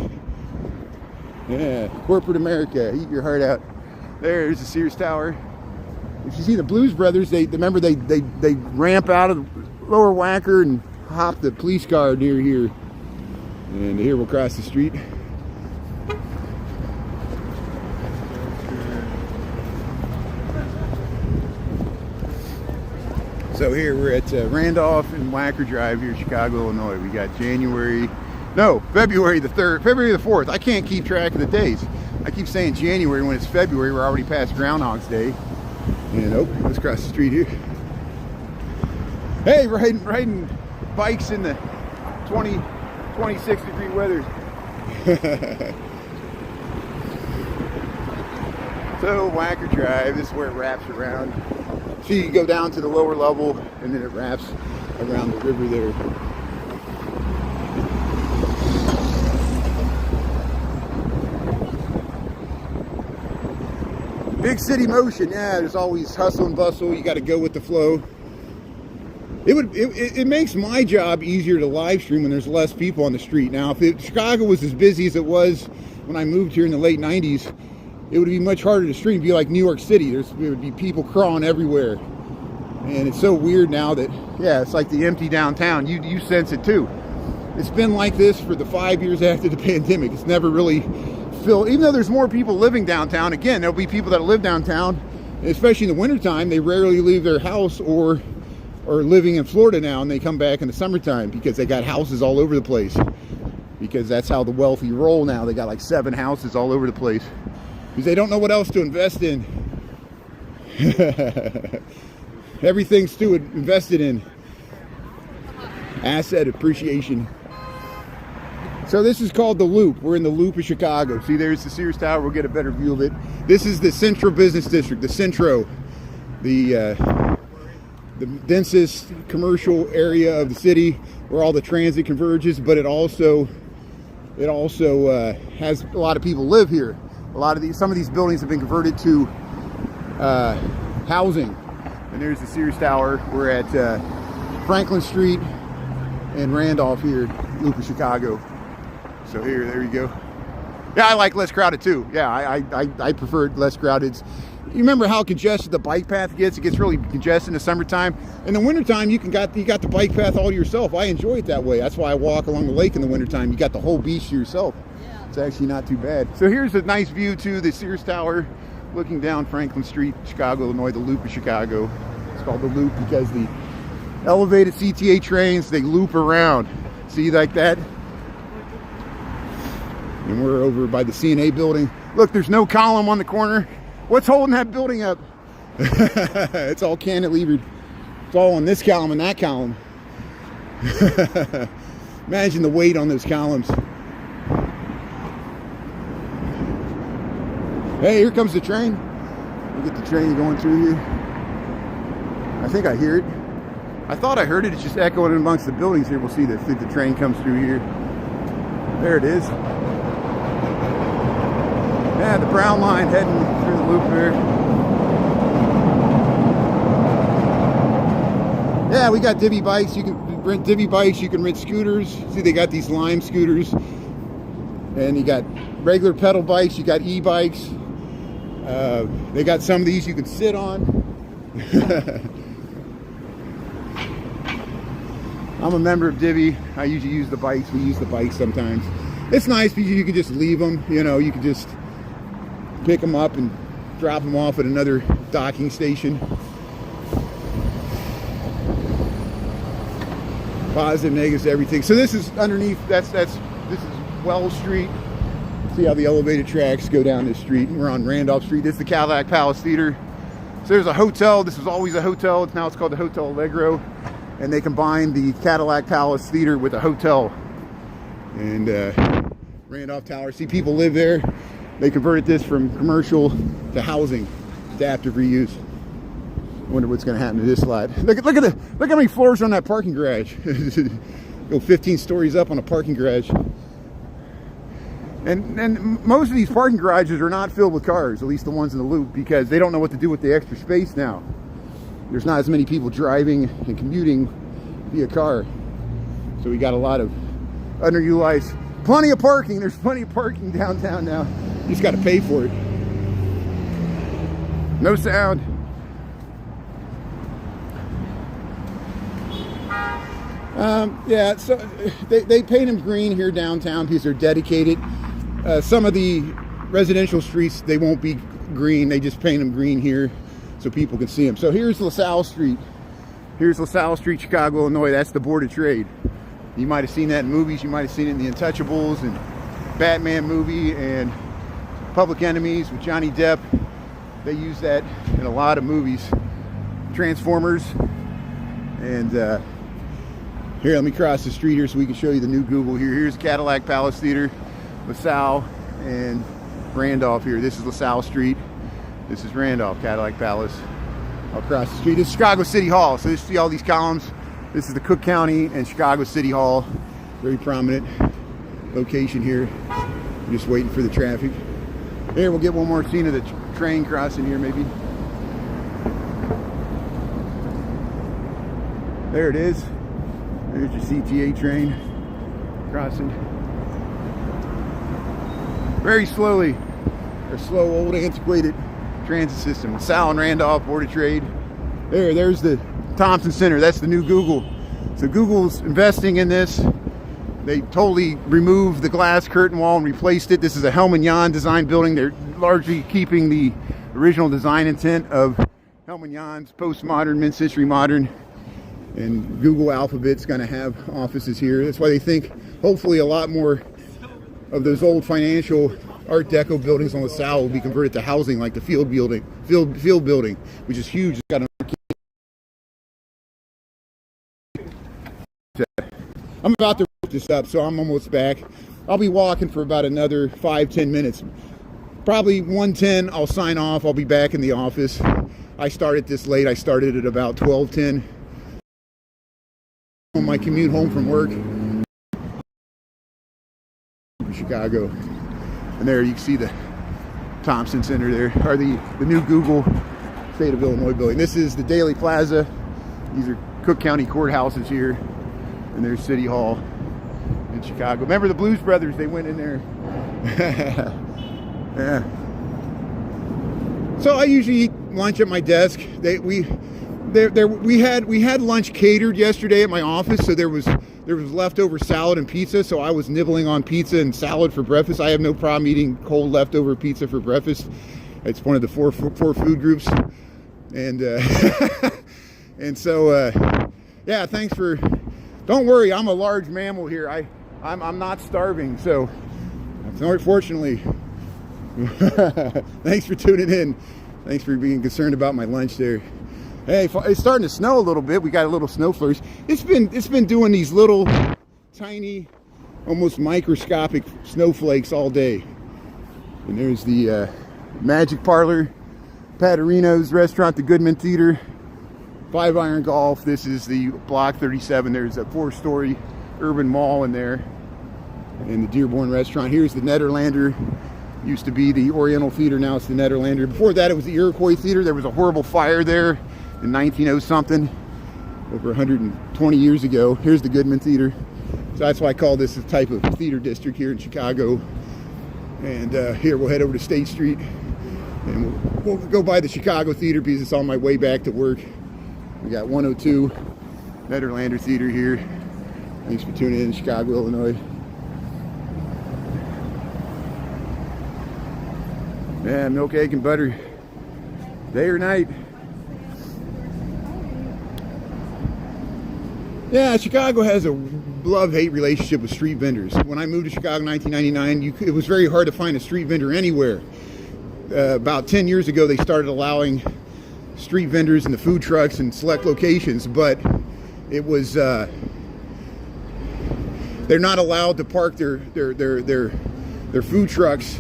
Yeah, corporate America, eat your heart out. There's the Sears Tower. If you see the Blues Brothers, they ramp out of the lower Wacker and hop the police car near here. And here we'll cross the street. So here we're at Randolph and Wacker Drive here, Chicago, Illinois. We got February the 3rd, February the 4th. I can't keep track of the days. I keep saying January when it's February. We're already past Groundhog's Day. And oh, let's cross the street here. Hey, riding bikes in the 26 degree weather. So Wacker Drive, this is where it wraps around. So you go down to the lower level and then it wraps around the river there. Big city motion, yeah, there's always hustle and bustle, you got to go with the flow. It makes my job easier to live stream when there's less people on the street. Now, if Chicago was as busy as it was when I moved here in the late 90s, it would be much harder to stream. It'd be like New York City. There would be people crawling everywhere. And it's so weird now that, yeah, it's like the empty downtown. You sense it too. It's been like this for the 5 years after the pandemic. It's never really filled. Even though there's more people living downtown, again, there'll be people that live downtown, especially in the wintertime. They rarely leave their house or living in Florida now, and they come back in the summertime because they got houses all over the place. Because that's how the wealthy roll now. They got like 7 houses all over the place. Because they don't know what else to invest in. Everything's too invested in. Asset appreciation. So this is called the Loop. We're in the Loop of Chicago. See, there's the Sears Tower. We'll get a better view of it. This is the Central Business District, the Centro. The densest commercial area of the city where all the transit converges, but it also has a lot of people live here. Some of these buildings have been converted to housing. And there's the Sears Tower. We're at Franklin Street and Randolph here, Loop of Chicago. So there you go. Yeah, I like less crowded too. Yeah, I prefer less crowded. You remember how congested the bike path gets? It gets really congested in the summertime. In the wintertime, you got the bike path all to yourself. I enjoy it that way. That's why I walk along the lake in the wintertime. You got the whole beach to yourself. It's actually not too bad. So here's a nice view to the Sears Tower, looking down Franklin Street, Chicago, Illinois, the Loop of Chicago. It's called the Loop because the elevated CTA trains, they loop around. See, like that? And we're over by the CNA building. Look, there's no column on the corner. What's holding that building up? It's all cantilevered. It's all on this column and that column. Imagine the weight on those columns. Hey, here comes the train. We'll get the train going through here. I think I hear it. I thought I heard it. It's just echoing amongst the buildings here. We'll see the train comes through here. There it is. Yeah, the brown line heading through the loop here. Yeah, we got divvy bikes. You can rent divvy bikes. You can rent scooters. See, they got these Lime scooters. And you got regular pedal bikes. You got e-bikes. They got some of these you can sit on. I'm a member of Divvy. I usually use the bikes. We use the bikes sometimes. It's nice because you can just leave them. You know, you can just pick them up and drop them off at another docking station. Positive, negatives, everything. So this is underneath. This is Wells Street. See how the elevated tracks go down this street. We're on Randolph Street. This is the Cadillac Palace Theater. So there's a hotel. This was always a hotel. Now it's called the Hotel Allegro. and they combined the Cadillac Palace Theater with a hotel. And Randolph Tower. See, people live there. They converted this from commercial to housing, adaptive reuse. I wonder what's going to happen to this lot. Look how many floors are on that parking garage. Go 15 stories up on a parking garage. And most of these parking garages are not filled with cars, at least the ones in the loop, because they don't know what to do with the extra space now. There's not as many people driving and commuting via car. So we got a lot of underutilized, plenty of parking. There's plenty of parking downtown now. You just got to pay for it. No sound. Yeah, so they paint them green here downtown because they're dedicated. Some of the residential streets, they won't be green. They just paint them green here so people can see them. So here's LaSalle Street. Here's LaSalle Street, Chicago, Illinois. That's the Board of Trade. You might have seen that in movies. You might have seen it in The Untouchables and Batman movie and Public Enemies with Johnny Depp. They use that in a lot of movies. Transformers. And here, let me cross the street here so we can show you the new Google here. Here's Cadillac Palace Theater, LaSalle and Randolph here. This is LaSalle Street. This is Randolph, Cadillac Palace. Across the street, this is Chicago City Hall. So you see all these columns. This is the Cook County and Chicago City Hall. Very prominent location here. I'm just waiting for the traffic. Here, we'll get one more scene of the train crossing here maybe. There it is. There's your CTA train crossing. Very slowly. Our slow, old, antiquated transit system. LaSalle and Randolph, Board of Trade. There's the Thompson Center. That's the new Google. So Google's investing in this. They totally removed the glass curtain wall and replaced it. This is a Hellman-Yahn design building. They're largely keeping the original design intent of Hellman-Yahn's postmodern, mid-century modern. And Google Alphabet's going to have offices here. That's why they think hopefully a lot more of those old financial Art Deco buildings on LaSalle will be converted to housing, like the field building, which is huge. It's got an I'm about to wrap this up, so I'm almost back. I'll be walking for about another 5-10 minutes. Probably 1:10, I'll sign off. I'll be back in the office. I started this late. I started at about 12:10. On my commute home from work. Chicago. And there you can see the Thompson Center there, or the new Google State of Illinois building. This is the Daily Plaza. These are Cook County courthouses here. And there's City Hall in Chicago. Remember the Blues Brothers, they went in there. Yeah. So I usually eat lunch at my desk. We had lunch catered yesterday at my office, so there was leftover salad and pizza, so I was nibbling on pizza and salad for breakfast. I have no problem eating cold leftover pizza for breakfast. It's one of the four food groups. And and so yeah, thanks for. Don't worry, I'm a large mammal here. I'm not starving, so fortunately. Thanks for tuning in. Thanks for being concerned about my lunch there. Hey, it's starting to snow a little bit. We got a little snow flurries. It's been doing these little tiny, almost microscopic snowflakes all day. And there's the Magic Parlor, Paterino's Restaurant, the Goodman Theater, 5 Iron Golf. This is the Block 37. There's a 4-story urban mall in there. And the Dearborn Restaurant. Here's the Nederlander. Used to be the Oriental Theater, now it's the Nederlander. Before that, it was the Iroquois Theater. There was a horrible fire there in 1900-something, over 120 years ago. Here's the Goodman Theater. So that's why I call this a type of theater district here in Chicago. And here we'll head over to State Street. And we'll go by the Chicago Theater because it's on my way back to work. We got 102 Nederlander Theater here. Thanks for tuning in, Chicago, Illinois. Yeah, milk, egg, and butter. Day or night. Yeah, Chicago has a love-hate relationship with street vendors. When I moved to Chicago in 1999, it was very hard to find a street vendor anywhere. About 10 years ago, they started allowing street vendors in the food trucks and select locations, but it was they're not allowed to park their food trucks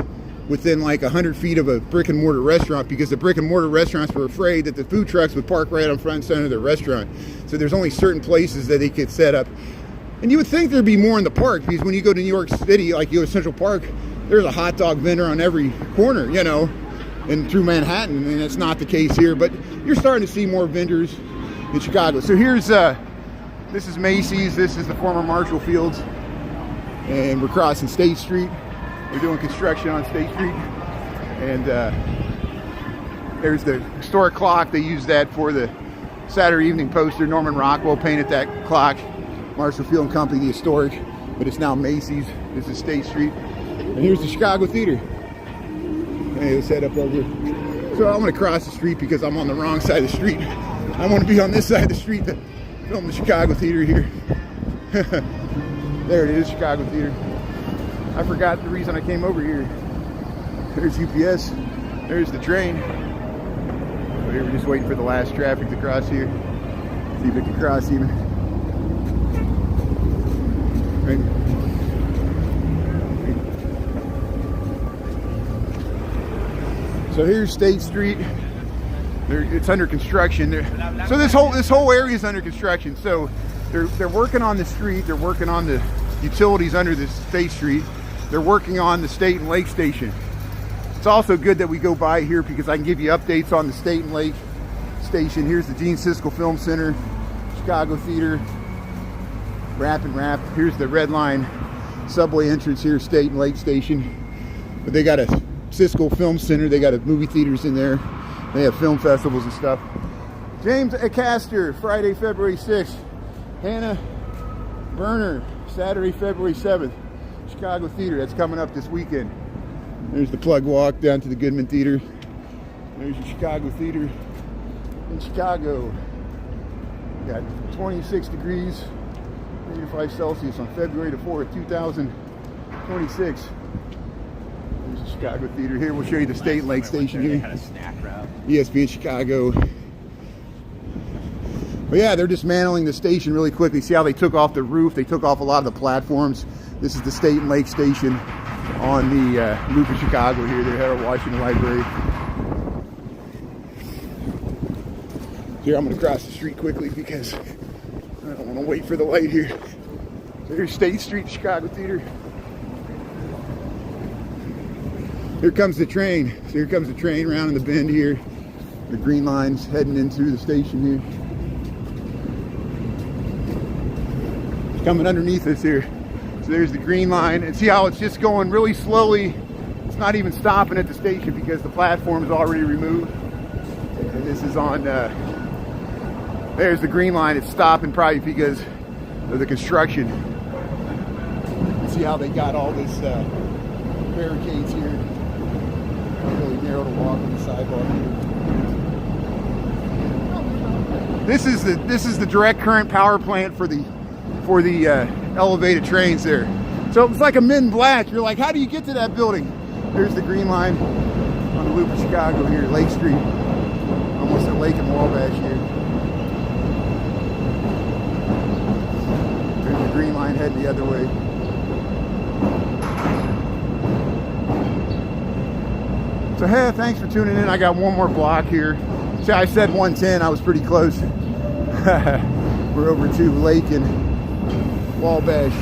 within like 100 feet of a brick and mortar restaurant, because the brick and mortar restaurants were afraid that the food trucks would park right on front and center of their restaurant. So there's only certain places that they could set up. And you would think there'd be more in the park, because when you go to New York City, like you go to Central Park, there's a hot dog vendor on every corner, you know, and through Manhattan, and it's not the case here. But you're starting to see more vendors in Chicago. So here's this is Macy's, this is the former Marshall Fields, and we're crossing State Street. We're doing construction on State Street, and there's the historic clock. They use that for the Saturday Evening Poster. Norman Rockwell painted that clock. Marshall Field and Company, the historic, but it's now Macy's. This is State Street, and here's the Chicago Theater. Hey, let's head up over here. So I'm going to cross the street because I'm on the wrong side of the street. I want to be on this side of the street to film the Chicago Theater here. There it is, Chicago Theater. I forgot the reason I came over here. There's UPS. There's the train. So here we're just waiting for the last traffic to cross here. See if it can cross even. Right. So here's State Street. It's under construction. So this whole area is under construction. So they're working on the street. They're working on the utilities under the State Street. They're working on the State and Lake Station. It's also good that we go by here because I can give you updates on the State and Lake Station. Here's the Gene Siskel Film Center, Chicago Theater, Rap and Rap. Here's the Red Line subway entrance here, State and Lake Station. But they got a Siskel Film Center. They got movie theaters in there. They have film festivals and stuff. James Acaster, Friday, February 6th. Hannah Berner, Saturday, February 7th. Chicago Theater, that's coming up this weekend. There's the Plug Walk down to the Goodman Theater. There's your Chicago Theater in Chicago. We got 26 degrees, -5 Celsius on February the 4th, 2026. There's the Chicago Theater here. We'll show you the State and Lake Station here. Had a snack route. ESPN Chicago. But yeah, they're dismantling the station really quickly. See how they took off the roof? They took off a lot of the platforms. This is the State and Lake Station on the loop of Chicago here. They're at Washington Library. Here, I'm going to cross the street quickly because I don't want to wait for the light here. So here's State Street, Chicago Theater. Here comes the train. So here comes the train around in the bend here. The green line's heading into the station here. It's coming underneath us here. So there's the green line, and see how it's just going really slowly. It's not even stopping at the station because the platform is already removed. And this is on, there's the green line. It's stopping probably because of the construction. See how they got all this barricades here. Really narrow to walk on the sidewalk here. This is the direct current power plant for the elevated trains there. So it's like a Men in Black. You're like, how do you get to that building? There's the green line on the loop of Chicago here, Lake Street. Almost at Lake and Wabash here. There's the green line heading the other way. So hey, thanks for tuning in. I got one more block here. See, I said 110. I was pretty close. We're over to Lake and Wabash.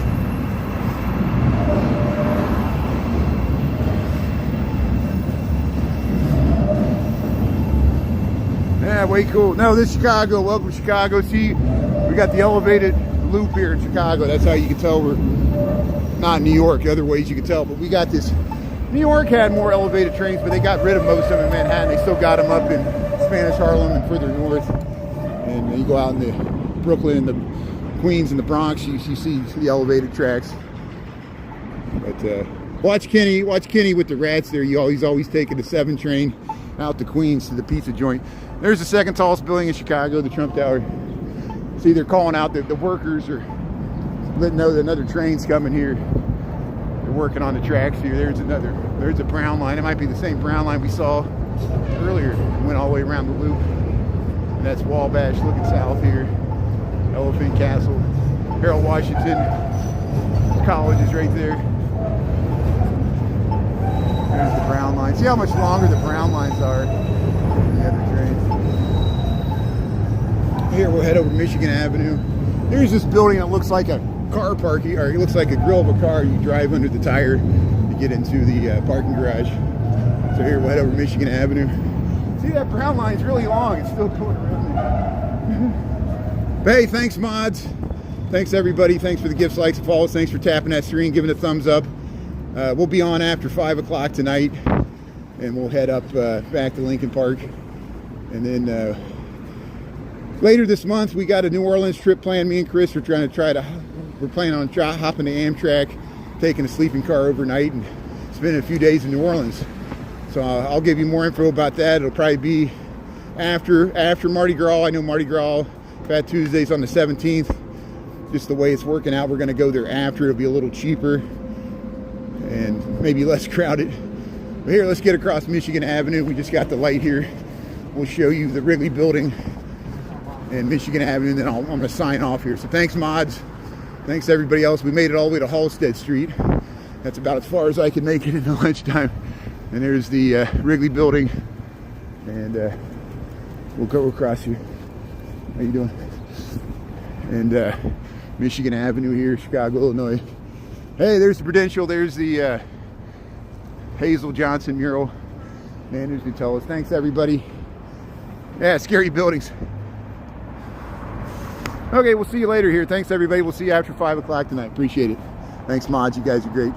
Yeah, way cool. No, this is Chicago. Welcome to Chicago. See, we got the elevated loop here in Chicago. That's how you can tell we're not in New York. Other ways you can tell, but we got this. New York had more elevated trains, but they got rid of most of them in Manhattan. They still got them up in Spanish Harlem and further north. And you go out in the Brooklyn and the Queens and the Bronx, you see the elevated tracks. But watch Kenny with the rats there. He's always taking the 7 train out to Queens to the pizza joint. There's the second tallest building in Chicago, the Trump Tower. See, they're calling out the workers are letting know that another train's coming here. They're working on the tracks here. There's a brown line. It might be the same brown line we saw earlier. It went all the way around the loop. And that's Wabash looking south here. Elephant Castle. Harold Washington College is right there. There's the brown line. See how much longer the brown lines are than the other trains. Here we'll head over Michigan Avenue. There's this building that looks like a car parking, or it looks like a grill of a car. You drive under the tire to get into the parking garage. So here we'll head over Michigan Avenue. See, that brown line's really long. It's still going around there. But hey, thanks mods. Thanks everybody. Thanks for the gifts, likes, and follows. Thanks for tapping that screen, giving a thumbs up. We'll be on after 5 o'clock tonight, and we'll head up back to Lincoln Park. And then later this month, we got a New Orleans trip planned. Me and Chris are we're planning on hopping the Amtrak, taking a sleeping car overnight, and spending a few days in New Orleans. So I'll give you more info about that. It'll probably be after Mardi Gras. I know Mardi Gras, Fat Tuesday's on the 17th. Just the way it's working out, we're going to go there after. It'll be a little cheaper and maybe less crowded. But here, let's get across Michigan Avenue. We just got the light here. We'll show you the Wrigley Building and Michigan Avenue, and then I'm going to sign off here. So thanks, mods. Thanks, everybody else. We made it all the way to Halstead Street. That's about as far as I can make it in the lunchtime. And there's the Wrigley Building, and we'll go across here. How you doing? And Michigan Avenue here, Chicago, Illinois. Hey, there's the Prudential. There's the Hazel Johnson mural. Man, who's gonna tell us? Thanks, everybody. Yeah, scary buildings. Okay, we'll see you later here. Thanks, everybody. We'll see you after 5 o'clock tonight. Appreciate it. Thanks, mods. You guys are great.